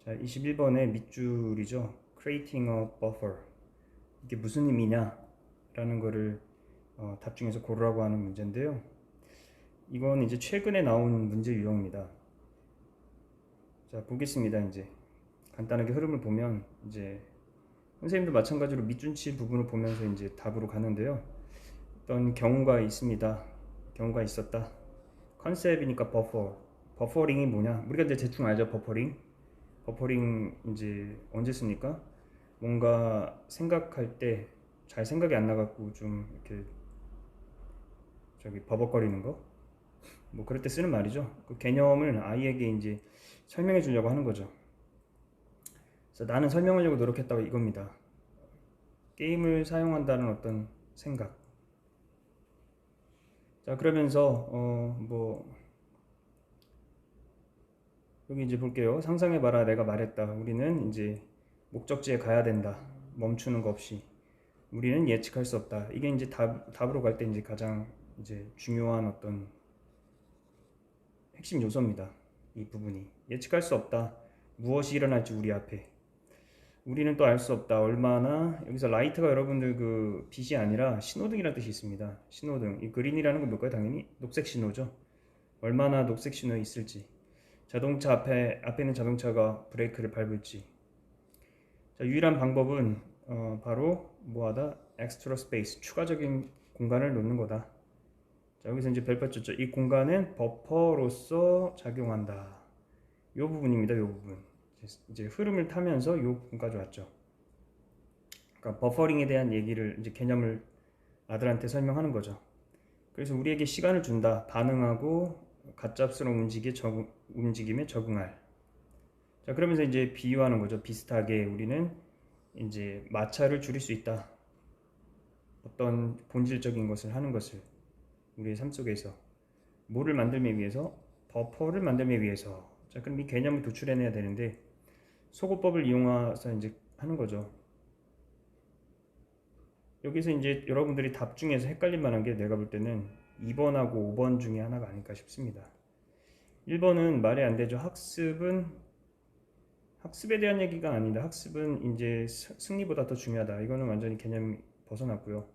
자, 21번의 밑줄이죠. Creating a buffer. 이게 무슨 의미냐? 라는 거를 답 중에서 고르라고 하는 문제인데요. 이건 이제 최근에 나온 문제 유형입니다. 자, 보겠습니다. 이제 간단하게 흐름을 보면 이제 선생님도 마찬가지로 밑줄치 부분을 보면서 이제 답으로 가는데요. 어떤 경우가 있습니다. 경우가 있었다. 컨셉이니까 버퍼링이 뭐냐? 우리가 이제 대충 알죠. 버퍼링 이제 언제 씁니까? 뭔가 생각할 때 잘 생각이 안 나갖고 좀 이렇게 버벅거리는 거, 뭐 그럴 때 쓰는 말이죠. 그 개념을 아이에게 이제 설명해 주려고 하는 거죠. 그래서 나는 설명하려고 노력했다고 이겁니다. 게임을 사용한다는 어떤 생각. 자, 그러면서 여기 이제 볼게요. 상상해봐라. 내가 말했다. 우리는 이제 목적지에 가야 된다. 멈추는 거 없이. 우리는 예측할 수 없다. 이게 이제 답으로 갈 때 이제 가장 이제 중요한 어떤 핵심 요소입니다. 이 부분이. 예측할 수 없다. 무엇이 일어날지 우리 앞에. 우리는 또 알 수 없다. 얼마나, 여기서 라이트가 여러분들 그 빛이 아니라 신호등이라는 뜻이 있습니다. 신호등. 이 그린이라는 건 뭘까요? 당연히 녹색 신호죠. 얼마나 녹색 신호에 있을지. 자동차 앞에 있는 자동차가 브레이크를 밟을지. 자, 유일한 방법은 바로 뭐하다? extra space, 추가적인 공간을 놓는 거다. 자, 여기서 이제 별표 쳤죠. 이 공간은 버퍼로서 작용한다. 이 부분입니다. 이 부분. 이제 흐름을 타면서 이 부분까지 왔죠. 그러니까 버퍼링에 대한 얘기를 이제 개념을 아들한테 설명하는 거죠. 그래서 우리에게 시간을 준다. 반응하고 가짜스러운 움직임에 적응할. 자, 그러면서 이제 비유하는 거죠. 비슷하게 우리는 이제 마찰을 줄일 수 있다. 어떤 본질적인 것을 하는 것을 우리의 삶 속에서 뭐를 만들기 위해서? 버퍼를 만들기 위해서. 자, 그럼 이 개념을 도출해내야 되는데 소거법을 이용해서 이제 하는 거죠. 여기서 이제 여러분들이 답 중에서 헷갈릴 만한 게 내가 볼 때는 2번하고 5번 중에 하나가 아닐까 싶습니다. 1번은 말이 안 되죠. 학습에 대한 얘기가 아니다. 학습은 이제 승리보다 더 중요하다. 이거는 완전히 개념이 벗어났고요.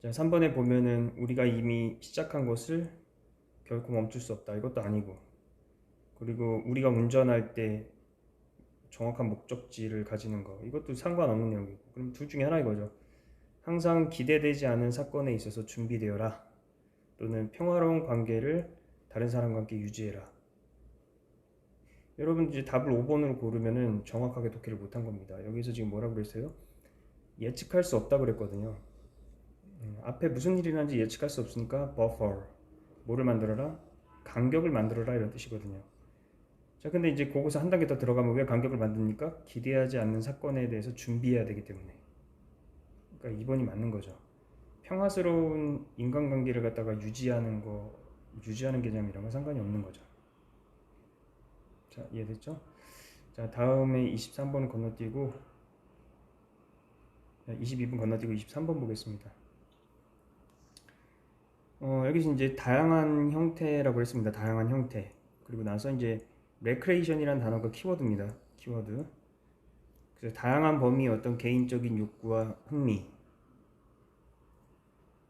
자, 3번에 보면은 우리가 이미 시작한 것을 결코 멈출 수 없다. 이것도 아니고. 그리고 우리가 운전할 때 정확한 목적지를 가지는 거. 이것도 상관없는 내용이고. 그럼 둘 중에 하나 이거죠. 항상 기대되지 않은 사건에 있어서 준비되어라. 또는 평화로운 관계를 다른 사람과 함께 유지해라. 여러분 이제 답을 5번으로 고르면은 정확하게 독해를 못한 겁니다. 여기서 지금 뭐라고 그랬어요? 예측할 수 없다 그랬거든요. 앞에 무슨 일이 일어나는지 예측할 수 없으니까 buffer. 뭐를 만들어라? 간격을 만들어라 이런 뜻이거든요. 자, 근데 이제 거기서 한 단계 더 들어가면 왜 간격을 만듭니까? 기대하지 않는 사건에 대해서 준비해야 되기 때문에. 그러니까 2번이 맞는 거죠. 평화스러운 인간관계를 갖다가 유지하는 개념이랑은 상관이 없는 거죠. 자, 이해됐죠? 자, 다음에 23번 건너뛰고 22번 건너뛰고 23번 보겠습니다. 여기서 이제 다양한 형태라고 했습니다. 다양한 형태. 그리고 나서 이제 레크레이션이라는 단어가 키워드입니다. 키워드. 그래서 다양한 범위의 어떤 개인적인 욕구와 흥미.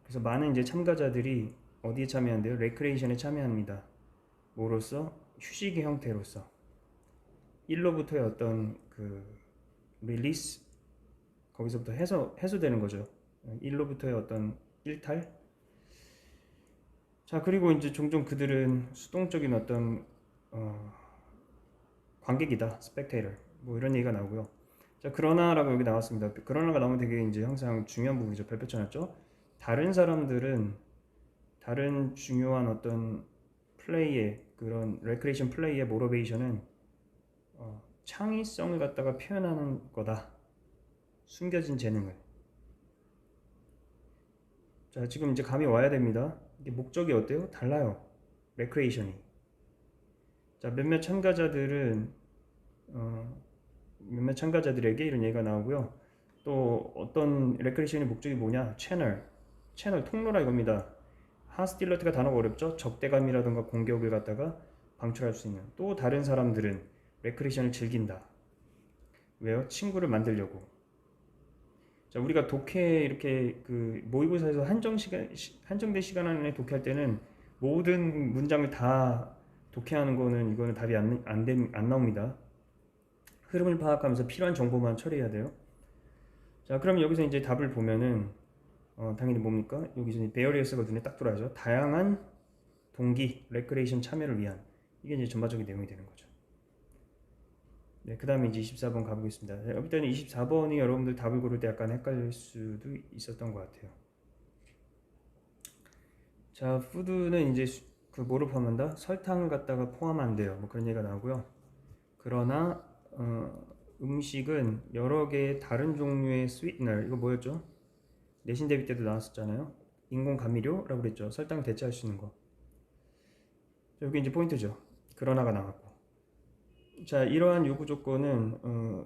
그래서 많은 이제 참가자들이 어디에 참여한대요? 레크레이션에 참여합니다. 뭐로서? 휴식의 형태로서. 1로부터의 어떤 그 릴리스, 거기서부터 해소되는 거죠. 1로부터의 어떤 일탈. 자, 그리고 이제 종종 그들은 수동적인 어떤 관객이다, 스펙테이터, 뭐 이런 얘기가 나오고요. 자, 그러나라고 여기 나왔습니다. 그러나가 나오면 되게 이제 항상 중요한 부분이죠. 별표 쳐놨죠. 다른 사람들은 다른 중요한 어떤 플레이의 그런 레크레이션 플레이의 모티베이션은 창의성을 갖다가 표현하는 거다. 숨겨진 재능을. 자, 지금 이제 감이 와야 됩니다. 이게 목적이 어때요? 달라요. 레크레이션이. 자, 몇몇 참가자들에게 이런 얘기가 나오고요. 또 어떤 레크레이션의 목적이 뭐냐? 채널 통로라 이겁니다. 하스틸러티가 단어가 어렵죠? 적대감이라던가 공격을 갖다가 방출할 수 있는. 또 다른 사람들은 레크레이션을 즐긴다. 왜요? 친구를 만들려고. 자, 우리가 독해 이렇게 그 모의고사에서 한정된 시간 안에 독해할 때는 모든 문장을 다 독해하는 거는 이거는 답이 안 나옵니다. 흐름을 파악하면서 필요한 정보만 처리해야 돼요. 자, 그럼 여기서 이제 답을 보면은 당연히 뭡니까? 여기서 베어리어스가 눈에 딱 들어와죠. 다양한 동기, 레크레이션 참여를 위한 이게 이제 전반적인 내용이 되는 거죠. 네, 그 다음에 이제 24번 가보겠습니다. 일단은 24번이 여러분들 답을 고를 때 약간 헷갈릴 수도 있었던 것 같아요. 자, 푸드는 이제 그 뭐를 포함한다? 설탕을 갖다가 포함 안 돼요. 뭐 그런 얘기가 나오고요. 그러나 음식은 여러 개의 다른 종류의 스위트너, 이거 뭐였죠? 내신 대비 때도 나왔었잖아요. 인공 감미료라고 그랬죠. 설탕을 대체할 수 있는 거. 여기 이제 포인트죠. 그러나가 나왔고. 자, 이러한 요구 조건은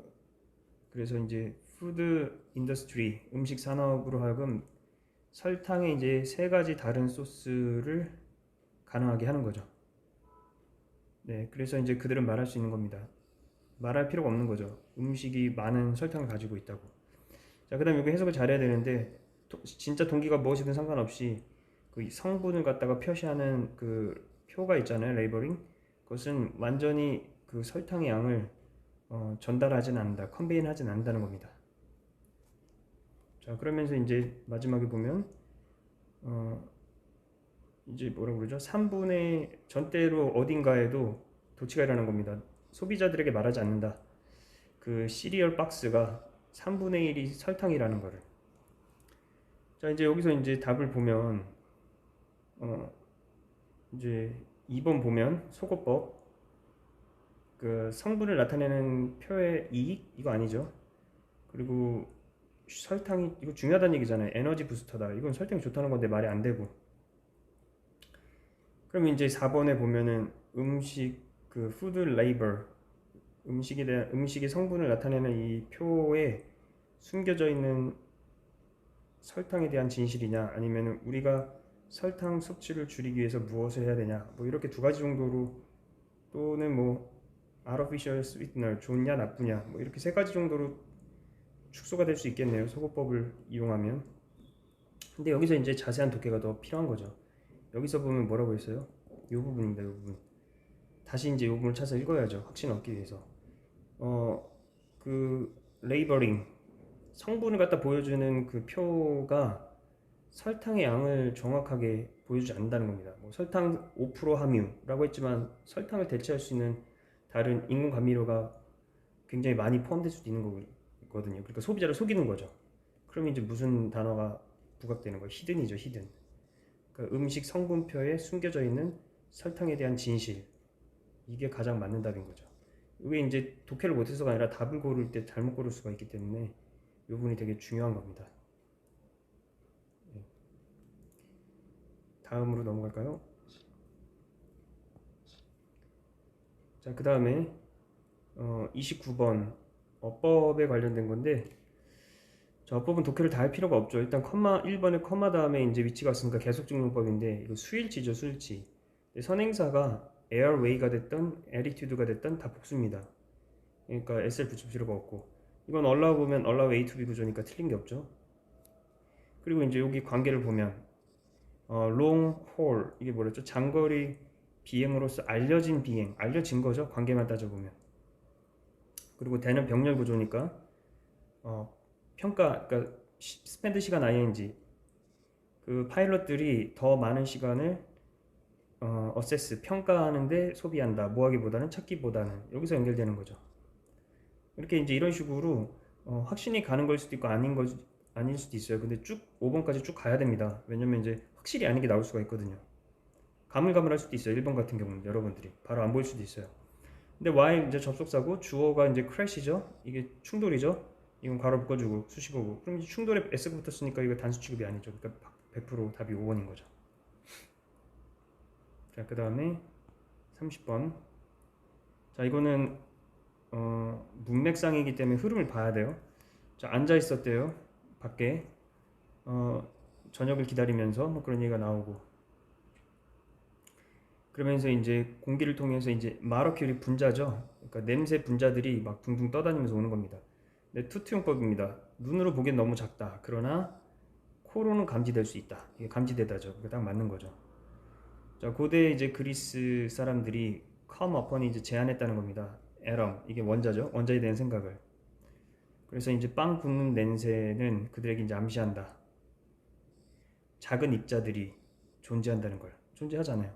그래서 이제 푸드 인더스트리, 음식 산업으로 하여금 설탕의 이제 세 가지 다른 소스를 가능하게 하는 거죠. 네, 그래서 이제 그들은 말할 수 있는 겁니다. 말할 필요가 없는 거죠. 음식이 많은 설탕을 가지고 있다고. 자, 그다음 여기 해석을 잘해야 되는데 진짜 동기가 무엇이든 상관없이 그 성분을 갖다가 표시하는 그 표가 있잖아요, 레이버링. 그것은 완전히 그 설탕의 양을 전달하진 않는다, 컨베인하진 않는다는 겁니다. 자, 그러면서 이제 마지막에 보면 이제 뭐라고 그러죠? 3분의 전대로 어딘가에도 도치가 일어나는 겁니다. 소비자들에게 말하지 않는다. 그 시리얼 박스가 3분의 1이 설탕이라는 거를. 자, 이제 여기서 이제 답을 보면 이제 2번 보면 소거법 그 성분을 나타내는 표의 이익 이거 아니죠. 그리고 설탕이 이거 중요하다는 얘기잖아요. 에너지 부스터다. 이건 설탕이 좋다는 건데 말이 안 되고. 그럼 이제 4번에 보면은 음식 그 푸드 레이버 음식의 성분을 나타내는 이 표에 숨겨져 있는 설탕에 대한 진실이냐 아니면 우리가 설탕 섭취를 줄이기 위해서 무엇을 해야 되냐 뭐 이렇게 두 가지 정도로 또는 뭐 artificial sweetener 좋냐 나쁘냐 뭐 이렇게 세 가지 정도로 축소가 될 수 있겠네요. 소거법을 이용하면. 근데 여기서 이제 자세한 독해가 더 필요한 거죠. 여기서 보면 뭐라고 했어요? 이 부분입니다. 이 부분. 다시 이제 이 부분을 찾아서 읽어야죠. 확신 얻기 위해서. 그 레이버링 성분을 갖다 보여주는 그 표가 설탕의 양을 정확하게 보여주지 않는다는 겁니다. 뭐 설탕 5% 함유라고 했지만 설탕을 대체할 수 있는 다른 인공 감미료가 굉장히 많이 포함될 수도 있는 거거든요. 그러니까 소비자를 속이는 거죠. 그러면 이제 무슨 단어가 부각되는 거예요? 히든이죠, 히든. 그러니까 음식 성분표에 숨겨져 있는 설탕에 대한 진실. 이게 가장 맞는 답인 거죠. 이게 이제 독해를 못해서가 아니라 답을 고를 때 잘못 고를 수가 있기 때문에 이 부분이 되게 중요한 겁니다. 다음으로 넘어갈까요? 자, 그 다음에 29번 어법에 관련된 건데 자, 어법은 독해를 다 할 필요가 없죠. 일단 1번에 커마 다음에 이제 위치가 있으니까 계속증명법인데 이거 수일치죠, 수일치. 선행사가 airway가 됐던 attitude가 됐던 다 복수입니다. 그러니까 s를 붙일 필요가 없고 이건 allow 보면 allow A to B 구조니까 틀린 게 없죠. 그리고 이제 여기 관계를 보면 long haul 이게 뭐랬죠? 장거리 비행으로서 알려진 비행, 알려진 거죠. 관계만 따져보면. 그리고 대는 병렬 구조니까 평가, 그러니까 스펜드 시간 ing 그 파일럿들이 더 많은 시간을 어세스 평가하는데 소비한다. 뭐하기보다는 찾기보다는 여기서 연결되는 거죠. 이렇게 이제 이런 식으로 확신이 가는 걸 수도 있고 아닐 수도 있어요. 근데 쭉 5번까지 쭉 가야 됩니다. 왜냐면 이제 확실히 아닌 게 나올 수가 있거든요. 가물가물할 수도 있어요. 1번 같은 경우는 여러분들이 바로 안 보일 수도 있어요. 근데 Y 이제 접속사고 주어가 이제 crash이죠. 이게 충돌이죠. 이건 괄호 묶어주고 수식어고. 그럼 이제 충돌에 S가 붙었으니까 이거 단수 취급이 아니죠. 그러니까 100% 답이 5번인 거죠. 자, 그 다음에 30번. 자, 이거는 문맥상이기 때문에 흐름을 봐야 돼요. 자, 앉아 있었대요. 밖에 저녁을 기다리면서 뭐 그런 얘기가 나오고 그러면서 이제 공기를 통해서 이제 마르큐리 분자죠. 그러니까 냄새 분자들이 막 둥둥 떠다니면서 오는 겁니다. 네, 투트용법입니다. 눈으로 보기엔 너무 작다. 그러나 코로는 감지될 수 있다. 이게 감지되다죠. 그게 딱 맞는 거죠. 자, 고대 이제 그리스 사람들이 come upon이 이제 제안했다는 겁니다. 에럼, 이게 원자죠. 원자에 대한 생각을. 그래서 이제 빵 굽는 냄새는 그들에게 이제 암시한다. 작은 입자들이 존재한다는 걸. 존재하잖아요.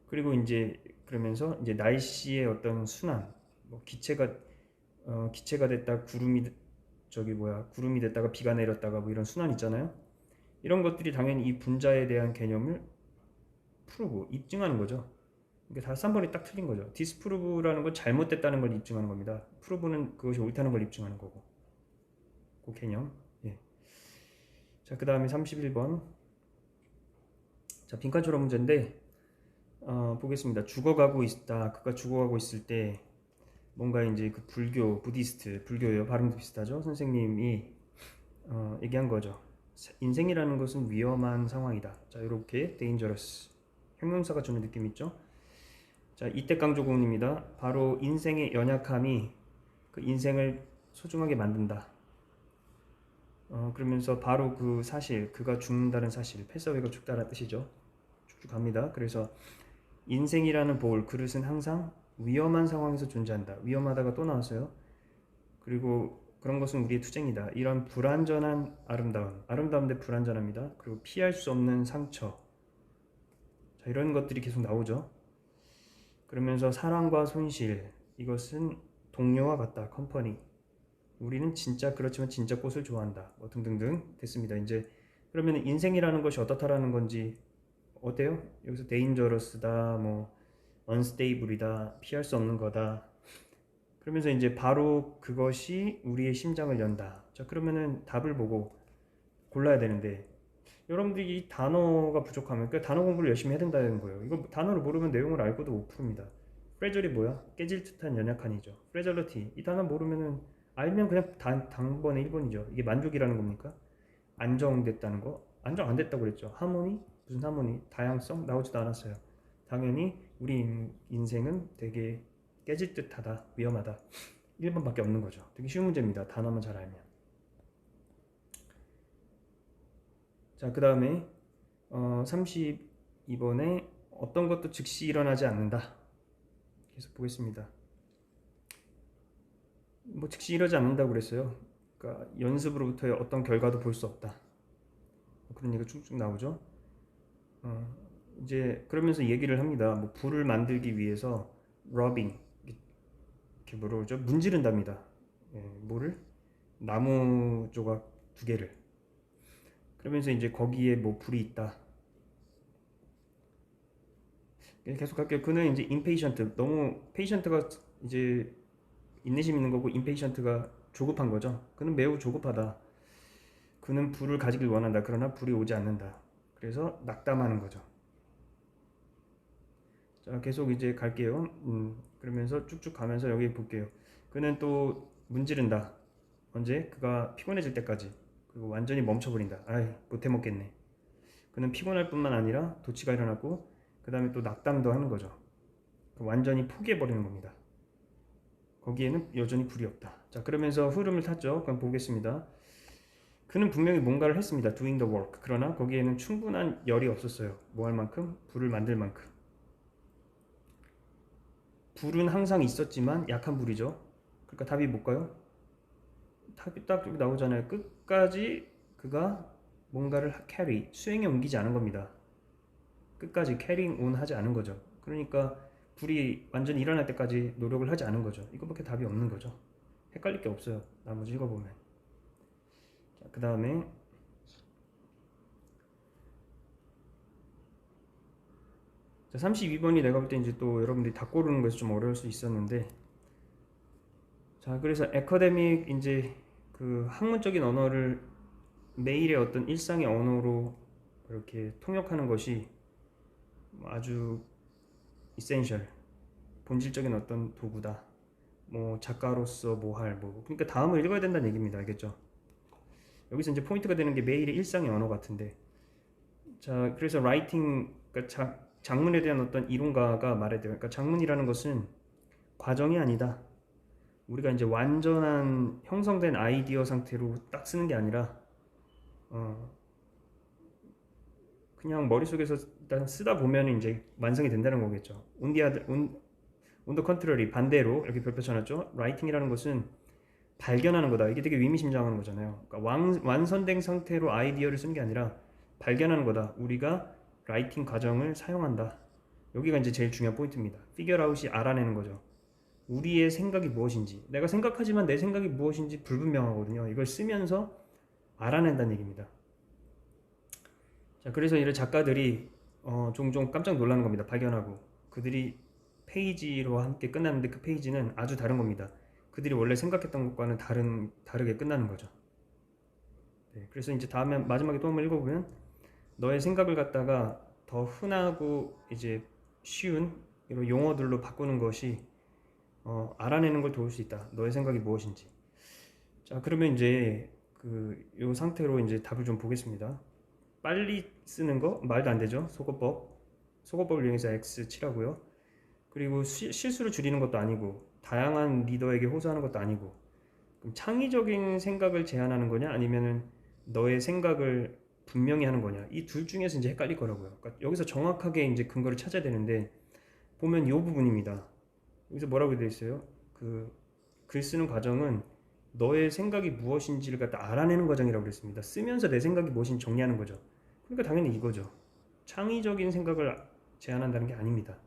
그리고 이제 그러면서 이제 날씨의 어떤 순환, 뭐 기체가 됐다 구름이 됐다가 비가 내렸다가 뭐 이런 순환 있잖아요. 이런 것들이 당연히 이 분자에 대한 개념을 풀고 입증하는 거죠. 그러니까 다 3번이 딱 틀린 거죠. 디스프루브라는 건 잘못됐다는 걸 입증하는 겁니다. 프루브는 그것이 옳다는 걸 입증하는 거고. 그 개념. 예. 자, 그 다음에 31번. 자, 빈칸초로 문제인데 보겠습니다. 죽어가고 있다. 그가 죽어가고 있을 때 뭔가 이제 그 부디스트, 불교예요. 발음도 비슷하죠. 선생님이 얘기한 거죠. 인생이라는 것은 위험한 상황이다. 자, 이렇게 dangerous 형용사가 주는 느낌 있죠. 자, 이때 강조구문입니다. 바로 인생의 연약함이 그 인생을 소중하게 만든다. 그러면서 바로 그 사실, 그가 죽는다는 사실, 패스어웨이가 죽다라는 뜻이죠. 쭉쭉 갑니다. 그래서 인생이라는 그릇은 항상 위험한 상황에서 존재한다. 위험하다가 또 나왔어요. 그리고 그런 것은 우리의 투쟁이다. 이런 불완전한 아름다운데 불완전합니다. 그리고 피할 수 없는 상처. 자, 이런 것들이 계속 나오죠. 그러면서 사랑과 손실, 이것은 동료와 같다. 컴퍼니. 우리는 진짜 그렇지만 진짜 꽃을 좋아한다. 뭐 등등등 됐습니다. 이제 그러면 인생이라는 것이 어떻다라는 건지 어때요? 여기서 dangerous다, 뭐 unstable이다, 피할 수 없는 거다. 그러면서 이제 바로 그것이 우리의 심장을 연다. 자, 그러면은 답을 보고 골라야 되는데 여러분들이 이 단어가 부족하면 그 단어 공부를 열심히 해야 된다는 거예요. 이거 단어를 모르면 내용을 알고도 못 풉니다. 프레절이 뭐야? 깨질 듯한 연약한이죠. 프레절러티 이 단어 모르면은 알면 그냥 단번에 1번이죠. 이게 만족이라는 겁니까? 안정됐다는 거? 안정 안 됐다고 그랬죠. 하모니? 무슨 하모니? 다양성? 나오지도 않았어요. 당연히 우리 인생은 되게 깨질 듯하다, 위험하다. 1번밖에 없는 거죠. 되게 쉬운 문제입니다. 단어만 잘 알면. 자, 그 다음에 32번에 어떤 것도 즉시 일어나지 않는다. 계속 보겠습니다. 뭐 즉시 일어나지 않는다고 그랬어요. 그러니까 연습으로부터의 어떤 결과도 볼 수 없다. 그런 얘기가 쭉쭉 나오죠. 이제 그러면서 얘기를 합니다. 뭐 불을 만들기 위해서 러빙, 이렇게 뭐라고 그러죠? 문지른답니다. 예, 뭐를? 나무 조각 2개를. 그러면서 이제 거기에 뭐 불이 있다. 계속 할게요. 그는 이제 impatient, 너무 patient가 이제 인내심 있는 거고 impatient가 조급한 거죠. 그는 매우 조급하다. 그는 불을 가지길 원한다. 그러나 불이 오지 않는다. 그래서 낙담하는 거죠. 자, 계속 이제 갈게요. 그러면서 쭉쭉 가면서 여기 볼게요. 그는 또 문지른다. 언제? 그가 피곤해질 때까지. 그리고 완전히 멈춰버린다. 아이, 못해 먹겠네. 그는 피곤할 뿐만 아니라 도치가 일어났고 그 다음에 또 낙담도 하는 거죠. 완전히 포기해버리는 겁니다. 거기에는 여전히 불이 없다. 자, 그러면서 흐름을 탔죠. 그럼 보겠습니다. 그는 분명히 뭔가를 했습니다. doing the work. 그러나 거기에는 충분한 열이 없었어요. 뭐 할 만큼? 불을 만들 만큼. 불은 항상 있었지만 약한 불이죠. 그러니까 답이 뭘까요? 답이 딱 여기 나오잖아요. 끝까지 그가 뭔가를 수행에 옮기지 않은 겁니다. 끝까지 carrying on 하지 않은 거죠. 그러니까 불이 완전히 일어날 때까지 노력을 하지 않은 거죠. 이거밖에 답이 없는 거죠. 헷갈릴 게 없어요. 나머지 읽어보면. 그 다음에 32번이 내가 볼 때 이제 또 여러분들이 다 고르는 것이 좀 어려울 수 있었는데, 자, 그래서 에커데믹 이제 그 학문적인 언어를 매일의 어떤 일상의 언어로 이렇게 통역하는 것이 아주 이센셜, 본질적인 어떤 도구다. 뭐 작가로서 그러니까 다음을 읽어야 된다는 얘기입니다. 알겠죠? 여기서 이제 포인트가 되는 게 매일의 일상의 언어 같은데, 자, 그래서 라이팅, 그러니까 장문에 대한 어떤 이론가가 말해야 돼요. 그러니까 장문이라는 것은 과정이 아니다. 우리가 이제 완전한 형성된 아이디어 상태로 딱 쓰는 게 아니라 어, 그냥 머릿속에서 일단 쓰다 보면 이제 완성이 된다는 거겠죠. 온더 컨트러리 반대로 이렇게 별표 쳐놨죠. 라이팅이라는 것은 발견하는 거다. 이게 되게 의미심장한 거잖아요. 그러니까 완성된 상태로 아이디어를 쓰는 게 아니라 발견하는 거다. 우리가 라이팅 과정을 사용한다. 여기가 이제 제일 중요한 포인트입니다. 피겨 아웃이 알아내는 거죠. 우리의 생각이 무엇인지. 내가 생각하지만 내 생각이 무엇인지 불분명하거든요. 이걸 쓰면서 알아낸다는 얘기입니다. 자, 그래서 이런 작가들이 종종 깜짝 놀라는 겁니다. 발견하고. 그들이 페이지로 함께 끝났는데 그 페이지는 아주 다른 겁니다. 그들이 원래 생각했던 것과는 다르게 끝나는 거죠. 네, 그래서 이제 다음에 마지막에 또 한번 읽어보면 너의 생각을 갖다가 더 흔하고 이제 쉬운 이런 용어들로 바꾸는 것이 알아내는 걸 도울 수 있다. 너의 생각이 무엇인지. 자, 그러면 이제 요 상태로 이제 답을 좀 보겠습니다. 빨리 쓰는 거 말도 안 되죠. 속어법을 이용해서 X 칠하고요. 그리고 실수를 줄이는 것도 아니고 다양한 리더에게 호소하는 것도 아니고 그럼 창의적인 생각을 제안하는 거냐 아니면은 너의 생각을 분명히 하는 거냐 이 둘 중에서 이제 헷갈릴 거라고요. 그러니까 여기서 정확하게 이제 근거를 찾아야 되는데 보면 이 부분입니다. 여기서 뭐라고 되어 있어요? 글 쓰는 과정은 너의 생각이 무엇인지를 갖다 알아내는 과정이라고 그랬습니다. 쓰면서 내 생각이 무엇인지 정리하는 거죠. 그러니까 당연히 이거죠. 창의적인 생각을 제안한다는 게 아닙니다.